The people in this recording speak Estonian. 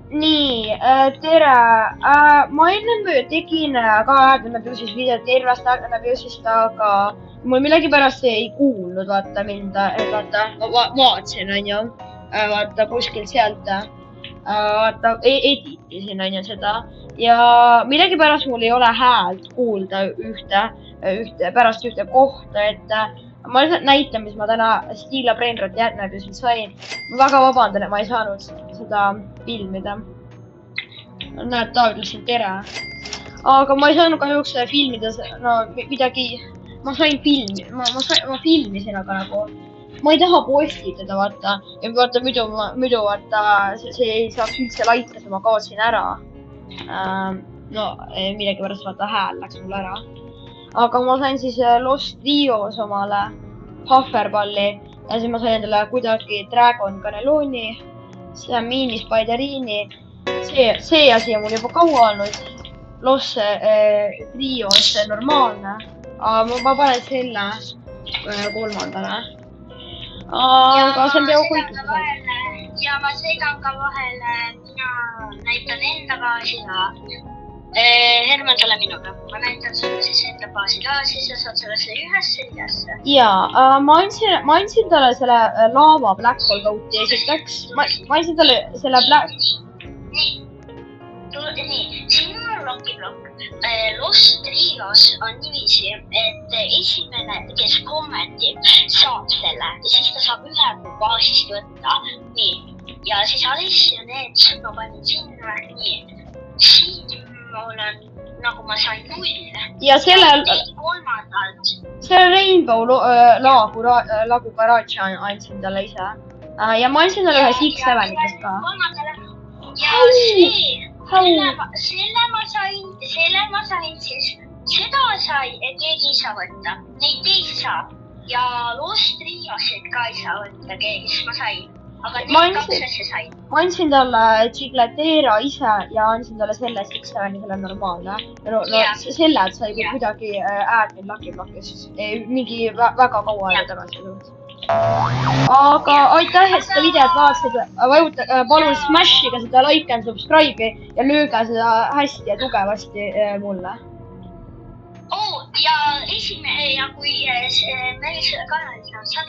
nii, tere. Ma ennem tegin ka Äärdemäe-Püssis videot tervest Äärdemäe-Püsist, aga mul millegipärast ei kuulnud, vaata mind, vaata, vaatasin, onju, vaata kuskilt sealt, vaata, editisin, onju, seda ja millegipärast mul ei ole häält kuulda pärast ühte kohta, et ma lihtsalt näitan, mis ma täna Stila Brainrot Äärdemäe-Püsil sain. Ma väga vabandan, et ma ei saanud seda filmida. Näed, David ütlesin tere. Aga ma ei saanud kahjuks filmida, no midagi, ma sain filmi, ma filmisin, aga nagu, ma ei taha postitada, vaata, ja vaata, muidu vaata, see ei saaks üldse laikas, ma kaotsin ära. No, millegipärast vaata hääl läks mul ära. Aga ma sain siis Lost Rios omale Hufferballi ja siis ma sain endale kuidagi Dragon Cannelloni, Mini Spiderini. See asi on mul juba kaua olnud. Lost Rios normaalne. Ma panen selle kolmandale. Aga see on peaaegu kõik. Ja ma segan ka vahele, mina näitan enda baasi ka. Herman, tule minuga. Ma näitan sulle siis enda baasi ka, siis sa saad sellesse ühesse videosse. Jaa, ma andsin talle selle laava Black Hole Coat'i ja siis läks, ma andsin talle selle Black... Nii, siin on Lucky-Block. Lost Rios on niiviisi, et esimene, kes kommentib, saab selle ja siis ta saab ühe baasist võtta. Nii, ja siis Alice ja need ma panin sinna. Nii, siin mul on, nagu ma sain 0. Ja selle Rainbow lagu garage andsin talle ise. Ja ma andsin talle ühe X7-ikest ka. Ja selle ma sain siis, seda sai keegi ei saa võtta, neid teisi saab. Ja Lost Riosid ka ei saa võtta keegi, siis ma sain. Aga need kaks asja sain. Ma andsin talle Giglatera ise ja andsin talle selle X7-i, selle normaalne. Selle sai kuidagi äärmine Lucky-Blockis, mingi väga kaua aega tagasi. Aga aitäh, et seda videot vaatasid. Palun smash'iga seda like and subscribe'i ja lööge seda hästi ja tugevasti mulle. Ja esimene, ja kui meil selle kanalil on 100